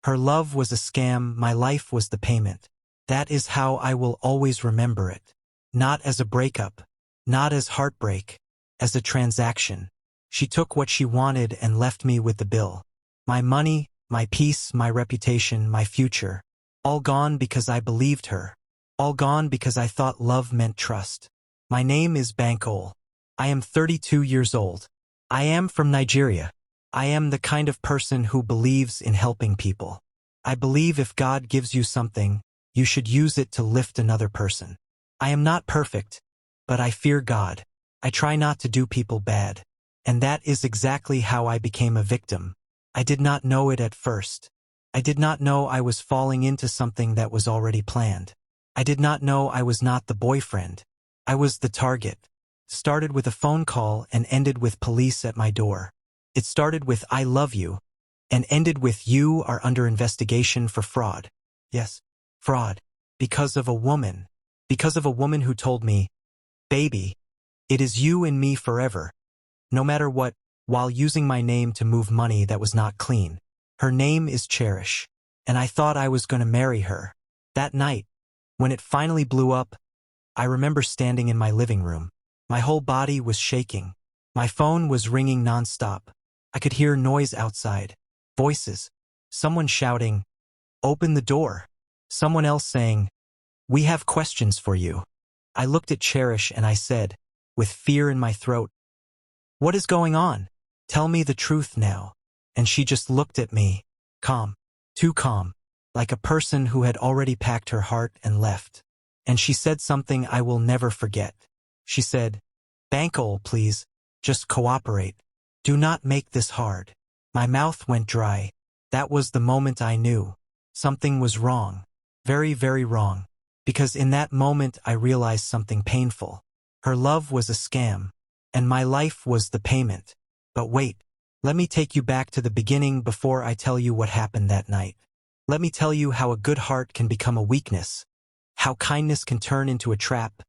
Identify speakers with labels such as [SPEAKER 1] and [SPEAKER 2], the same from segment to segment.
[SPEAKER 1] Her love was a scam, my life was the payment. That is how I will always remember it. Not as a breakup, not as heartbreak, as a transaction. She took what she wanted and left me with the bill. My money, my peace, my reputation, my future. All gone because I believed her. All gone because I thought love meant trust. My name is Bankole. I am 32 years old. I am from Nigeria. I am the kind of person who believes in helping people. I believe if God gives you something, you should use it to lift another person. I am not perfect, but I fear God. I try not to do people bad. And that is exactly how I became a victim. I did not know it at first. I did not know I was falling into something that was already planned. I did not know I was not the boyfriend. I was the target. Started with a phone call and ended with police at my door. It started with "I love you" and ended with "You are under investigation for fraud." Yes, fraud. Because of a woman. Because of a woman who told me, "Baby, it is you and me forever. No matter what," while using my name to move money that was not clean. Her name is Cherish. And I thought I was going to marry her. That night, when it finally blew up, I remember standing in my living room. My whole body was shaking. My phone was ringing nonstop. I could hear noise outside. Voices. Someone shouting, "Open the door." Someone else saying, "We have questions for you." I looked at Cherish and I said, with fear in my throat, "What is going on? Tell me the truth now." And she just looked at me, calm, too calm, like a person who had already packed her heart and left. And she said something I will never forget. She said, "Bankole, please, just cooperate. Do not make this hard." My mouth went dry. That was the moment I knew. Something was wrong. Very, very wrong. Because in that moment I realized something painful. Her love was a scam. And my life was the payment. But wait. Let me take you back to the beginning before I tell you what happened that night. Let me tell you how a good heart can become a weakness, how kindness can turn into a trap,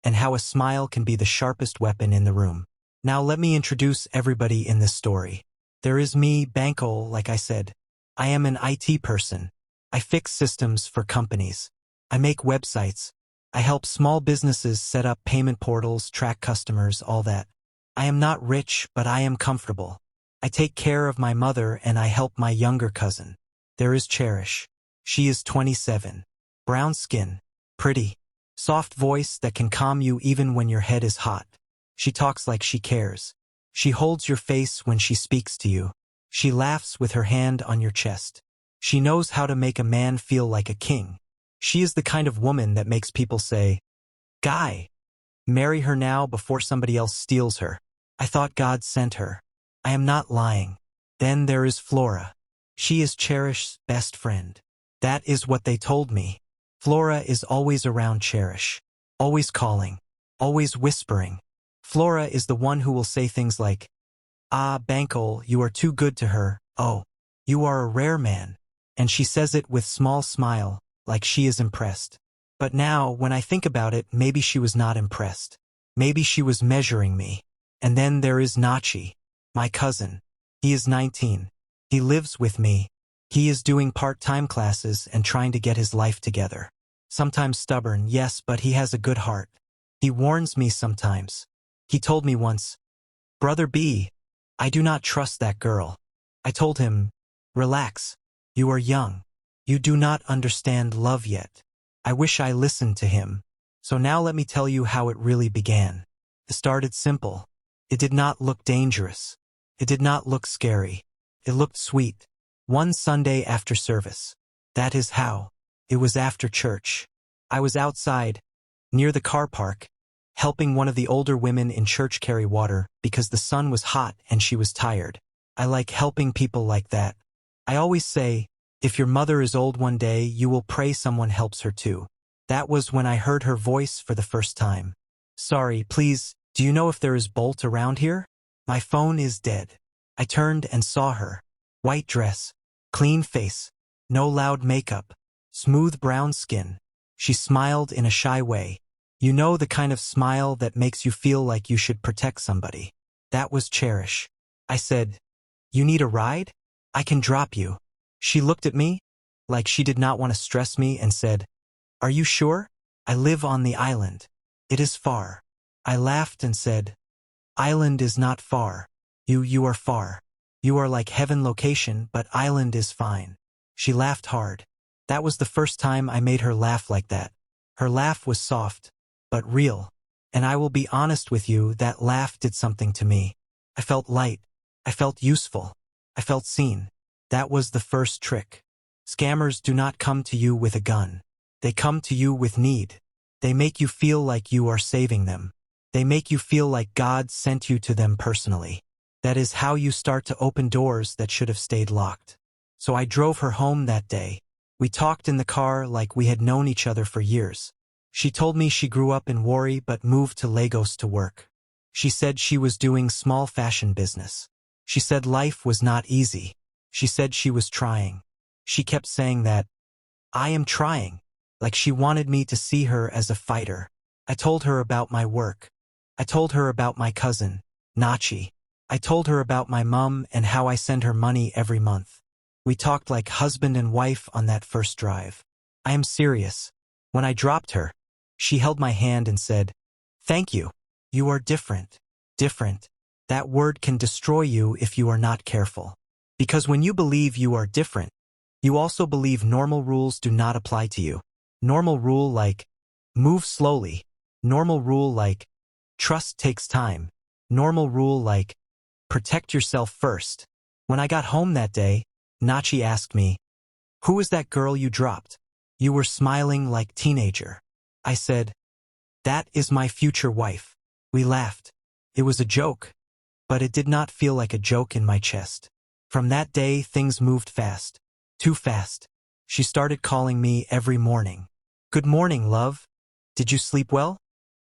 [SPEAKER 1] and how a smile can be the sharpest weapon in the room. Now let me introduce everybody in this story. There is me, Bankole, like I said. I am an IT person. I fix systems for companies. I make websites. I help small businesses set up payment portals, track customers, all that. I am not rich, but I am comfortable. I take care of my mother and I help my younger cousin. There is Cherish. She is 27. Brown skin. Pretty. Soft voice that can calm you even when your head is hot. She talks like she cares. She holds your face when she speaks to you. She laughs with her hand on your chest. She knows how to make a man feel like a king. She is the kind of woman that makes people say, "Guy, marry her now before somebody else steals her." I thought God sent her. I am not lying. Then there is Flora. She is Cherish's best friend. That is what they told me. Flora is always around Cherish. Always calling. Always whispering. Flora is the one who will say things like, "Ah, Bankole, you are too good to her. Oh, you are a rare man." And she says it with small smile, like she is impressed. But now, when I think about it, maybe she was not impressed. Maybe she was measuring me. And then there is Nachi. My cousin. He is 19. He lives with me. He is doing part-time classes and trying to get his life together. Sometimes stubborn, yes, but he has a good heart. He warns me sometimes. He told me once, "Brother B, I do not trust that girl." I told him, "Relax. You are young. You do not understand love yet." I wish I listened to him. So now let me tell you how it really began. It started simple. It did not look dangerous. It did not look scary. It looked sweet. One Sunday after service. That is how. It was after church. I was outside, near the car park, helping one of the older women in church carry water because the sun was hot and she was tired. I like helping people like that. I always say, if your mother is old one day, you will pray someone helps her too. That was when I heard her voice for the first time. "Sorry, please, do you know if there is Bolt around here? My phone is dead." I turned and saw her. White dress, clean face, no loud makeup, smooth brown skin. She smiled in a shy way. You know, the kind of smile that makes you feel like you should protect somebody. That was Cherish. I said, "You need a ride? I can drop you." She looked at me, like she did not want to stress me, and said, "Are you sure? I live on the island. It is far." I laughed and said, "Island is not far. You are far. You are like heaven location, but island is fine." She laughed hard. That was the first time I made her laugh like that. Her laugh was soft, but real. And I will be honest with you, that laugh did something to me. I felt light. I felt useful. I felt seen. That was the first trick. Scammers do not come to you with a gun. They come to you with need. They make you feel like you are saving them. They make you feel like God sent you to them personally. That is how you start to open doors that should have stayed locked. So I drove her home that day. We talked in the car like we had known each other for years. She told me she grew up in Warri but moved to Lagos to work. She said she was doing small fashion business. She said life was not easy. She said she was trying. She kept saying that, "I am trying," like she wanted me to see her as a fighter. I told her about my work. I told her about my cousin, Nachi. I told her about my mom and how I send her money every month. We talked like husband and wife on that first drive. I am serious. When I dropped her, she held my hand and said, "Thank you. You are different." Different. That word can destroy you if you are not careful. Because when you believe you are different, you also believe normal rules do not apply to you. Normal rule like, move slowly. Normal rule like, trust takes time. Normal rule like, protect yourself first. When I got home that day, Nachi asked me, "Who is that girl you dropped? You were smiling like teenager." I said, "That is my future wife." We laughed. It was a joke, but it did not feel like a joke in my chest. From that day, things moved fast. Too fast. She started calling me every morning. "Good morning, love. Did you sleep well?"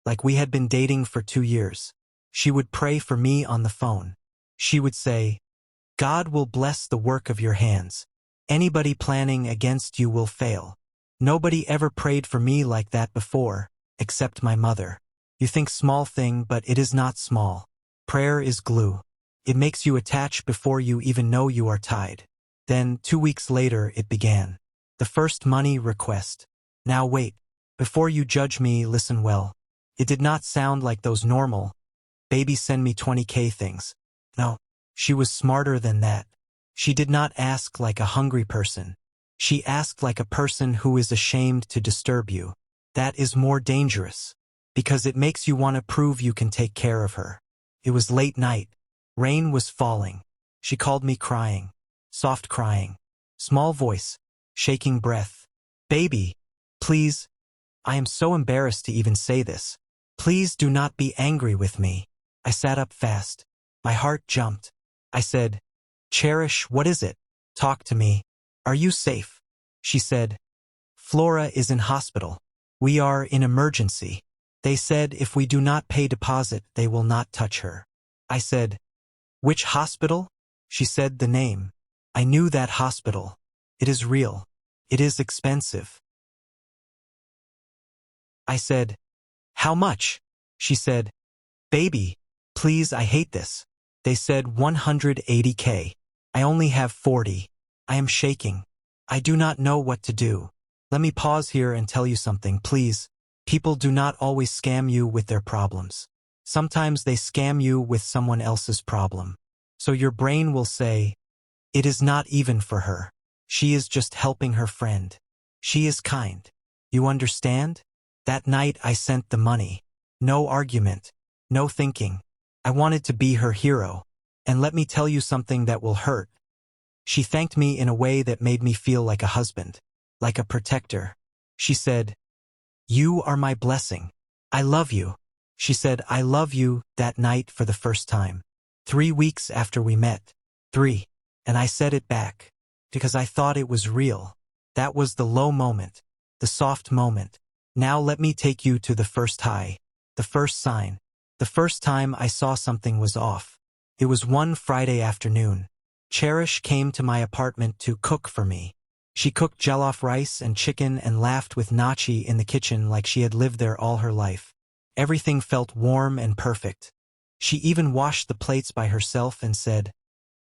[SPEAKER 1] Like we had been dating for 2 years. She would pray for me on the phone. She would say, "God will bless the work of your hands. Anybody planning against you will fail." Nobody ever prayed for me like that before, except my mother. You think small thing, but it is not small. Prayer is glue. It makes you attach before you even know you are tied. Then, 2 weeks later, it began. The first money request. Now wait. Before you judge me, listen well. It did not sound like those normal, "Baby, send me 20K things." No, she was smarter than that. She did not ask like a hungry person. She asked like a person who is ashamed to disturb you. That is more dangerous, because it makes you want to prove you can take care of her. It was late night. Rain was falling. She called me crying. Soft crying. Small voice. Shaking breath. "Baby, please. I am so embarrassed to even say this. Please do not be angry with me." I sat up fast. My heart jumped. I said, "Cherish, what is it? Talk to me. Are you safe?" She said, "Flora is in hospital. We are in emergency. They said if we do not pay deposit, they will not touch her." I said, "Which hospital?" She said the name. I knew that hospital. It is real. It is expensive. I said, "How much?" She said, "Baby, please, I hate this." They said 180K. I only have 40. I am shaking. I do not know what to do. Let me pause here and tell you something, please. People do not always scam you with their problems. Sometimes they scam you with someone else's problem. So your brain will say, "It is not even for her. She is just helping her friend. She is kind." You understand? That night I sent the money. No argument. No thinking. I wanted to be her hero. And let me tell you something that will hurt. She thanked me in a way that made me feel like a husband, like a protector. She said, "You are my blessing. I love you." She said, "I love you," that night for the first time. 3 weeks after we met. 3. And I said it back. Because I thought it was real. That was the low moment. The soft moment. Now let me take you to the first high. The first sign. The first time I saw something was off. It was one Friday afternoon. Cherish came to my apartment to cook for me. She cooked jollof rice and chicken and laughed with Nachi in the kitchen like she had lived there all her life. Everything felt warm and perfect. She even washed the plates by herself and said,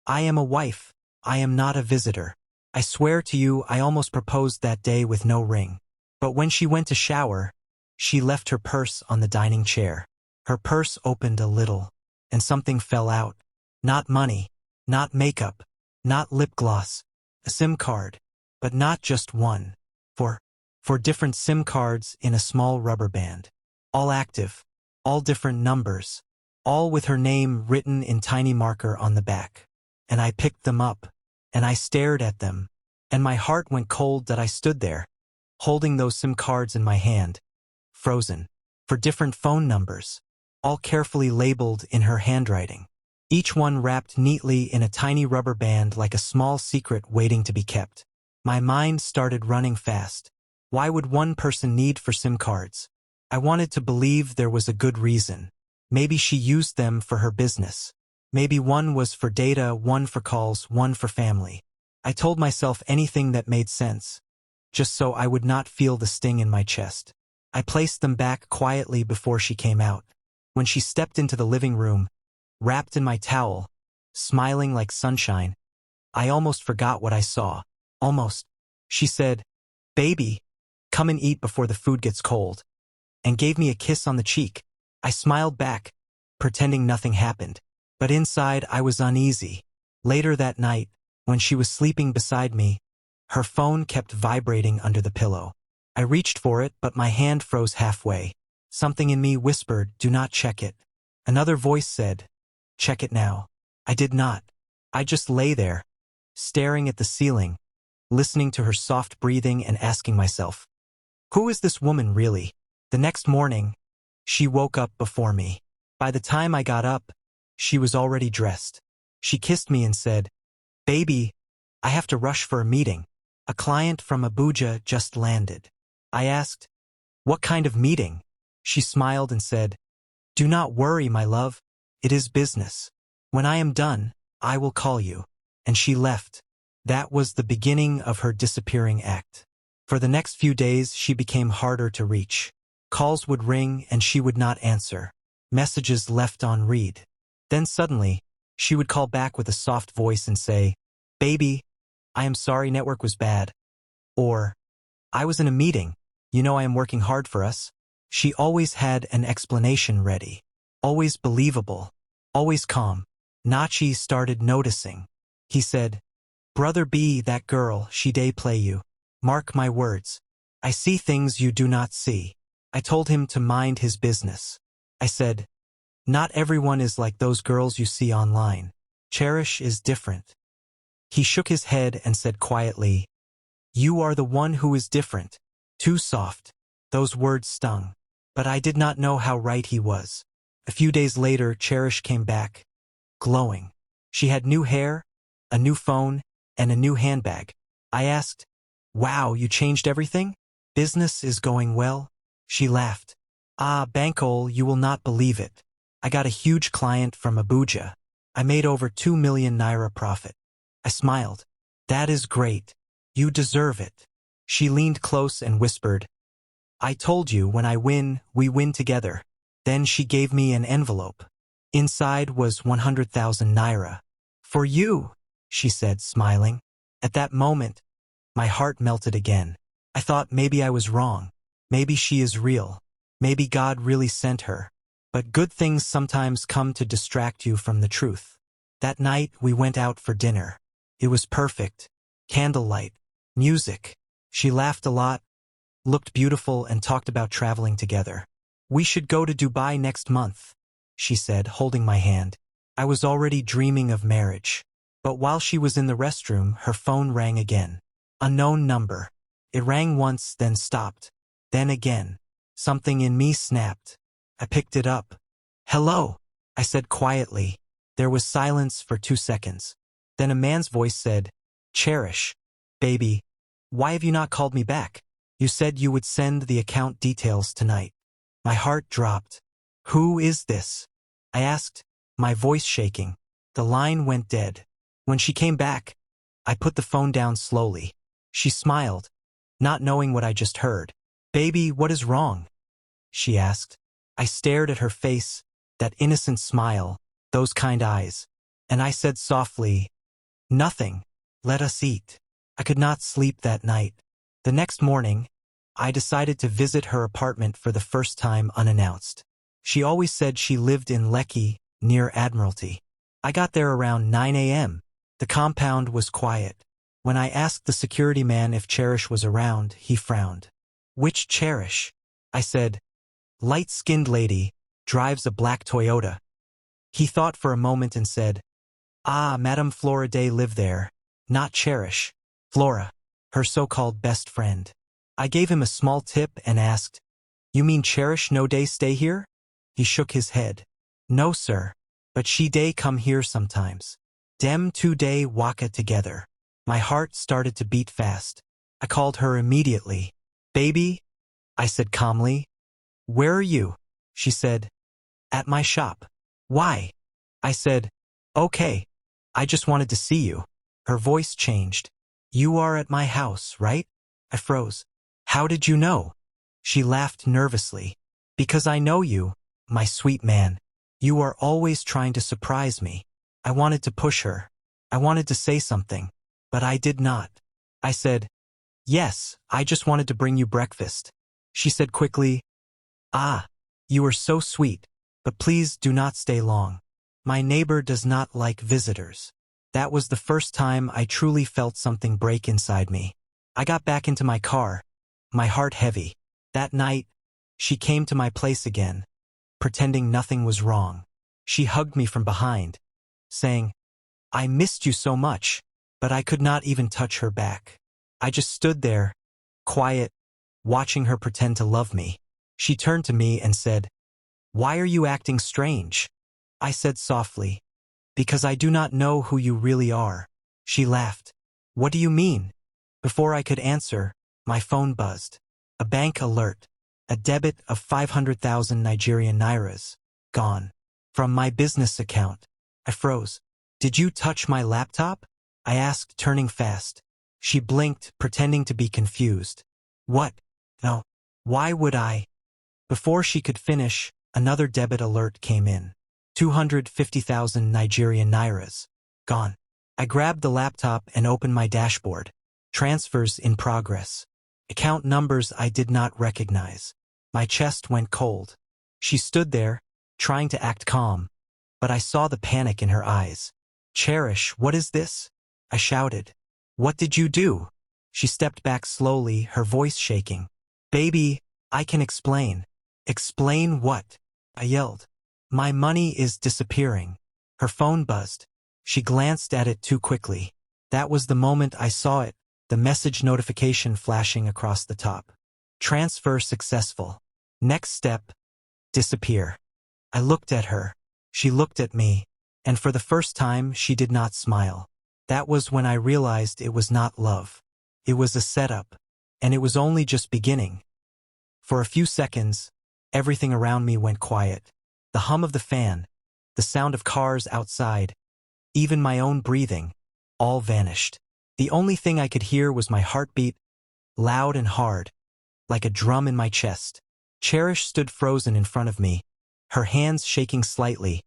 [SPEAKER 1] "I am a wife. I am not a visitor." I swear to you, I almost proposed that day with no ring. But when she went to shower, she left her purse on the dining chair. Her purse opened a little, and something fell out. Not money, not makeup, not lip gloss, a SIM card. But not just one. Four different SIM cards in a small rubber band. All active, all different numbers, all with her name written in tiny marker on the back. And I picked them up, and I stared at them, and my heart went cold that I stood there, holding those SIM cards in my hand, frozen, for different phone numbers, all carefully labeled in her handwriting. Each one wrapped neatly in a tiny rubber band like a small secret waiting to be kept. My mind started running fast. Why would one person need for SIM cards? I wanted to believe there was a good reason. Maybe she used them for her business. Maybe one was for data, one for calls, one for family. I told myself anything that made sense, just so I would not feel the sting in my chest. I placed them back quietly before she came out. When she stepped into the living room, wrapped in my towel, smiling like sunshine, I almost forgot what I saw. Almost. She said, "Baby, come and eat before the food gets cold," and gave me a kiss on the cheek. I smiled back, pretending nothing happened. But inside I was uneasy. Later that night, when she was sleeping beside me, her phone kept vibrating under the pillow. I reached for it, but my hand froze halfway. Something in me whispered, "Do not check it." Another voice said, "Check it now." I did not. I just lay there, staring at the ceiling, listening to her soft breathing and asking myself, who is this woman really? The next morning, she woke up before me. By the time I got up, she was already dressed. She kissed me and said, "Baby, I have to rush for a meeting. A client from Abuja just landed." I asked, "What kind of meeting?" She smiled and said, "Do not worry, my love. It is business. When I am done, I will call you." And she left. That was the beginning of her disappearing act. For the next few days, she became harder to reach. Calls would ring and she would not answer. Messages left on read. Then suddenly, she would call back with a soft voice and say, "Baby, I am sorry, network was bad." Or, "I was in a meeting. You know I am working hard for us." She always had an explanation ready. Always believable. Always calm. Nachi started noticing. He said, "Brother B, that girl, she dey play you. Mark my words. I see things you do not see." I told him to mind his business. I said, "Not everyone is like those girls you see online. Cherish is different." He shook his head and said quietly, "You are the one who is different. Too soft." Those words stung. But I did not know how right he was. A few days later, Cherish came back, glowing. She had new hair, a new phone, and a new handbag. I asked, "Wow, you changed everything? Business is going well?" She laughed. "Ah, Bankole, you will not believe it. I got a huge client from Abuja. I made over 2 million naira profit." I smiled. "That is great. You deserve it." She leaned close and whispered, "I told you when I win, we win together." Then she gave me an envelope. Inside was 100,000 naira. "For you," she said, smiling. At that moment, my heart melted again. I thought maybe I was wrong. Maybe she is real. Maybe God really sent her. But good things sometimes come to distract you from the truth. That night, we went out for dinner. It was perfect. Candlelight. Music. She laughed a lot, looked beautiful, and talked about traveling together. "We should go to Dubai next month," she said, holding my hand. I was already dreaming of marriage. But while she was in the restroom, her phone rang again. Unknown number. It rang once, then stopped. Then again. Something in me snapped. I picked it up. "Hello," I said quietly. There was silence for 2 seconds. Then a man's voice said, "Cherish. Baby, why have you not called me back? You said you would send the account details tonight." My heart dropped. "Who is this?" I asked, my voice shaking. The line went dead. When she came back, I put the phone down slowly. She smiled, not knowing what I just heard. "Baby, what is wrong?" she asked. I stared at her face, that innocent smile, those kind eyes. And I said softly, "Nothing. Let us eat." I could not sleep that night. The next morning, I decided to visit her apartment for the first time unannounced. She always said she lived in Lekki, near Admiralty. I got there around 9 a.m. The compound was quiet. When I asked the security man if Cherish was around, he frowned. "Which Cherish?" I said. "Light-skinned lady, drives a black Toyota." He thought for a moment and said, "Ah, Madame Flora Day lived there, not Cherish. Flora, her so-called best friend." I gave him a small tip and asked, "You mean Cherish no day stay here?" He shook his head. "No, sir, but she day come here sometimes. Dem two day waka together." My heart started to beat fast. I called her immediately. "Baby," I said calmly. "Where are you?" She said, "At my shop." "Why?" I said, "Okay, I just wanted to see you." Her voice changed. "You are at my house, right?" I froze. "How did you know?" She laughed nervously. "Because I know you, my sweet man. You are always trying to surprise me." I wanted to push her. I wanted to say something, but I did not. I said, "Yes, I just wanted to bring you breakfast." She said quickly, "Ah, you are so sweet, but please do not stay long. My neighbor does not like visitors." That was the first time I truly felt something break inside me. I got back into my car, my heart heavy. That night, she came to my place again, pretending nothing was wrong. She hugged me from behind, saying, "I missed you so much," but I could not even touch her back. I just stood there, quiet, watching her pretend to love me. She turned to me and said, "Why are you acting strange?" I said softly, "Because I do not know who you really are." She laughed. "What do you mean?" Before I could answer, my phone buzzed. A bank alert. A debit of 500,000 Nigerian nairas. Gone. From my business account. I froze. "Did you touch my laptop?" I asked, turning fast. She blinked, pretending to be confused. "What? No. Why would I?" Before she could finish, another debit alert came in. 250,000 Nigerian nairas. Gone. I grabbed the laptop and opened my dashboard. Transfers in progress. Account numbers I did not recognize. My chest went cold. She stood there, trying to act calm, but I saw the panic in her eyes. "Cherish, what is this?" I shouted. "What did you do?" She stepped back slowly, her voice shaking. "Baby, I can explain." "Explain what?" I yelled. "My money is disappearing." Her phone buzzed. She glanced at it too quickly. That was the moment I saw it, the message notification flashing across the top. "Transfer successful. Next step, disappear." I looked at her. She looked at me, and for the first time she did not smile. That was when I realized it was not love. It was a setup, and it was only just beginning. For a few seconds, everything around me went quiet. The hum of the fan, the sound of cars outside, even my own breathing, all vanished. The only thing I could hear was my heartbeat, loud and hard, like a drum in my chest. Cherish stood frozen in front of me, her hands shaking slightly,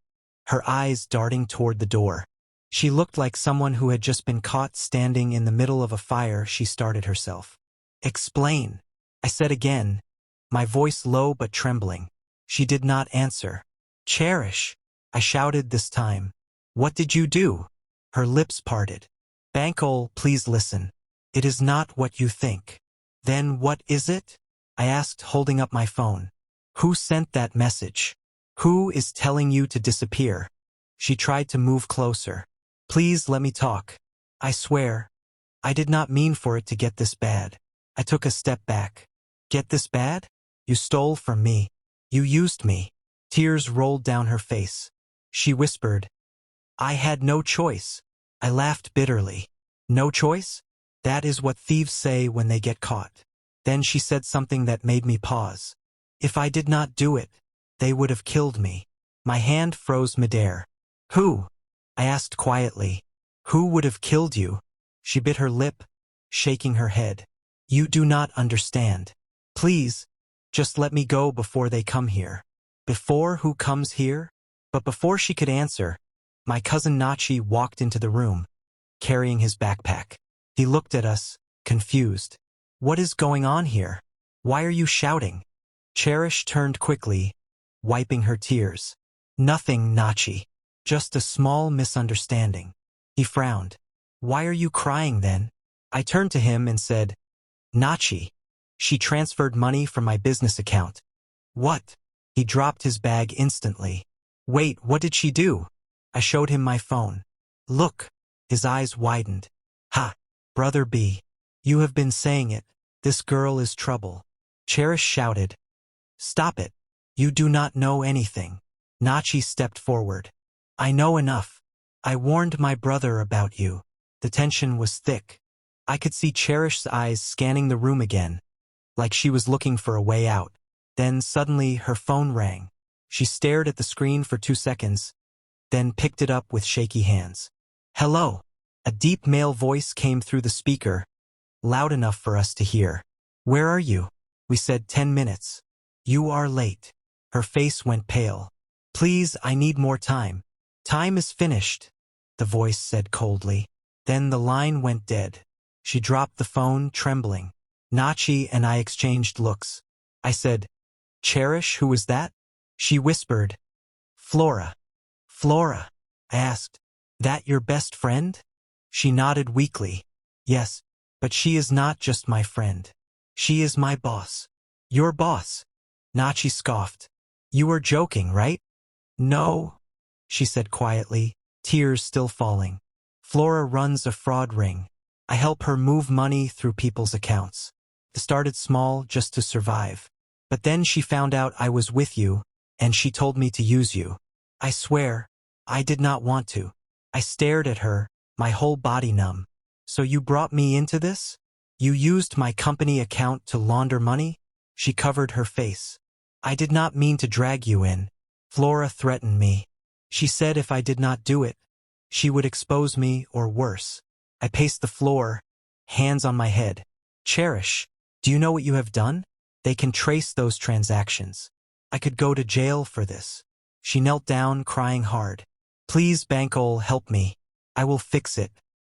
[SPEAKER 1] her eyes darting toward the door. She looked like someone who had just been caught standing in the middle of a fire she started herself. "Explain," I said again, my voice low but trembling. She did not answer. "Cherish," I shouted this time. "What did you do?" Her lips parted. "Bankole, please listen. It is not what you think." "Then what is it?" I asked, holding up my phone. "Who sent that message? Who is telling you to disappear?" She tried to move closer. "Please let me talk. I swear, I did not mean for it to get this bad." I took a step back. "Get this bad? You stole from me. You used me." Tears rolled down her face. She whispered, "I had no choice." I laughed bitterly. "No choice? That is what thieves say when they get caught." Then she said something that made me pause. "If I did not do it, they would have killed me." My hand froze midair. "Who?" I asked quietly. "Who would have killed you?" She bit her lip, shaking her head. "You do not understand. Please, just let me go before they come here." "Before who comes here?" But before she could answer, my cousin Nachi walked into the room, carrying his backpack. He looked at us, confused. What is going on here? Why are you shouting? Cherish turned quickly, wiping her tears. Nothing, Nachi. Just a small misunderstanding. He frowned. Why are you crying then? I turned to him and said, Nachi. She transferred money from my business account. What? He dropped his bag instantly. Wait, what did she do? I showed him my phone. Look. His eyes widened. Ha! Brother B. You have been saying it. This girl is trouble. Cherish shouted. Stop it. You do not know anything. Nachi stepped forward. I know enough. I warned my brother about you. The tension was thick. I could see Cherish's eyes scanning the room again, like she was looking for a way out. Then suddenly her phone rang. She stared at the screen for 2 seconds, then picked it up with shaky hands. Hello. A deep male voice came through the speaker, loud enough for us to hear. Where are you? We said 10 minutes. You are late. Her face went pale. Please, I need more time. Time is finished, the voice said coldly. Then the line went dead. She dropped the phone, trembling. Nachi and I exchanged looks. I said, Cherish, who was that? She whispered, Flora. Flora. I asked, that your best friend? She nodded weakly. Yes, but she is not just my friend. She is my boss. Your boss? Nachi scoffed. You are joking, right? No, she said quietly, tears still falling. Flora runs a fraud ring. I help her move money through people's accounts. It started small just to survive. But then she found out I was with you, and she told me to use you. I swear, I did not want to. I stared at her, my whole body numb. So you brought me into this? You used my company account to launder money? She covered her face. I did not mean to drag you in. Flora threatened me. She said if I did not do it, she would expose me or worse. I paced the floor, hands on my head. Cherish, do you know what you have done? They can trace those transactions. I could go to jail for this. She knelt down, crying hard. Please, Bankole, help me. I will fix it.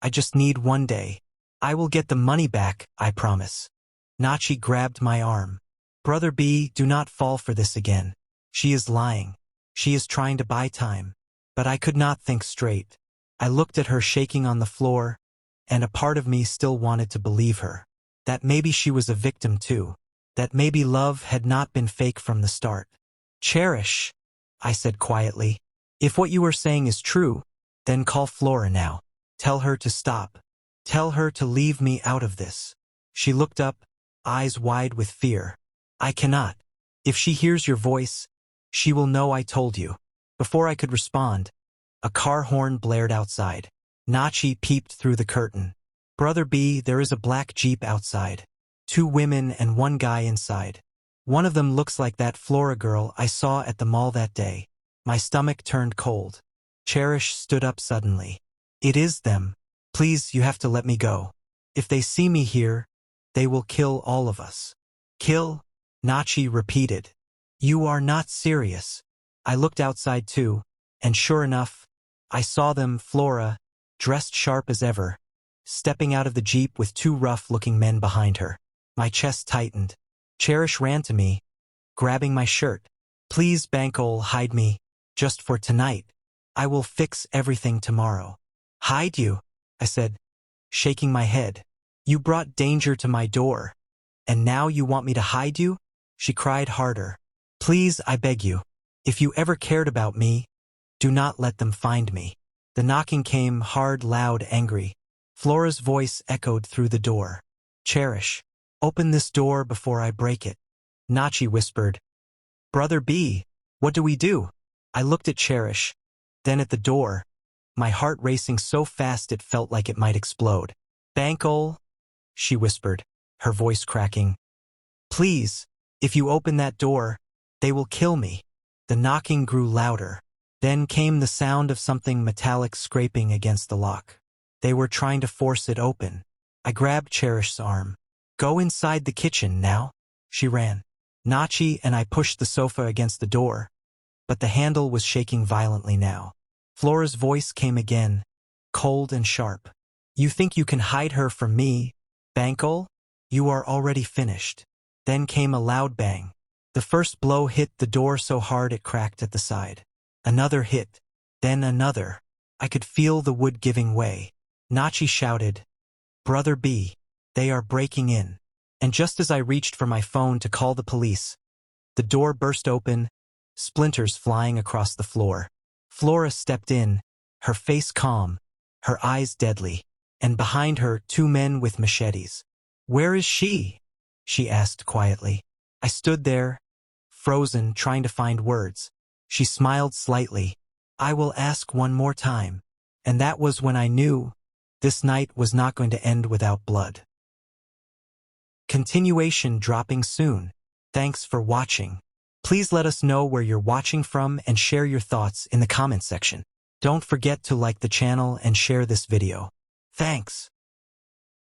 [SPEAKER 1] I just need one day. I will get the money back, I promise. Nachi grabbed my arm. Brother B, do not fall for this again. She is lying. She is trying to buy time. But I could not think straight. I looked at her shaking on the floor, and a part of me still wanted to believe her. That maybe she was a victim too. That maybe love had not been fake from the start. Cherish, I said quietly. If what you are saying is true, then call Flora now. Tell her to stop. Tell her to leave me out of this. She looked up, eyes wide with fear. I cannot. If she hears your voice, she will know I told you. Before I could respond, a car horn blared outside. Nachi peeped through the curtain. Brother B, there is a black Jeep outside. 2 women and 1 guy inside. One of them looks like that Flora girl I saw at the mall that day. My stomach turned cold. Cherish stood up suddenly. It is them. Please, you have to let me go. If they see me here, they will kill all of us. Kill? Nachi repeated. You are not serious. I looked outside too, and sure enough, I saw them, Flora, dressed sharp as ever, stepping out of the Jeep with 2 rough-looking men behind her. My chest tightened. Cherish ran to me, grabbing my shirt. Please, Bankole, hide me, just for tonight. I will fix everything tomorrow. Hide you? I said, shaking my head. You brought danger to my door, and now you want me to hide you? She cried harder. Please, I beg you. If you ever cared about me, do not let them find me. The knocking came hard, loud, angry. Flora's voice echoed through the door. Cherish, open this door before I break it. Nachi whispered. Brother B, what do we do? I looked at Cherish, then at the door, my heart racing so fast it felt like it might explode. Bankole, she whispered, her voice cracking. Please, if you open that door, they will kill me. The knocking grew louder. Then came the sound of something metallic scraping against the lock. They were trying to force it open. I grabbed Cherish's arm. Go inside the kitchen now. She ran. Nachi and I pushed the sofa against the door, but the handle was shaking violently now. Flora's voice came again, cold and sharp. You think you can hide her from me, Bankole? You are already finished. Then came a loud bang. The first blow hit the door so hard it cracked at the side. Another hit. Then another. I could feel the wood giving way. Nachi shouted, "Brother B, they are breaking in." And just as I reached for my phone to call the police, the door burst open, splinters flying across the floor. Flora stepped in, her face calm, her eyes deadly, and behind her 2 men with machetes. "Where is she?" she asked quietly. I stood there, frozen, trying to find words. She smiled slightly. "I will ask one more time." And that was when I knew this night was not going to end without blood. Continuation dropping soon. Thanks for watching. Please let us know where you're watching from and share your thoughts in the comment section. Don't forget to like the channel and share this video. Thanks.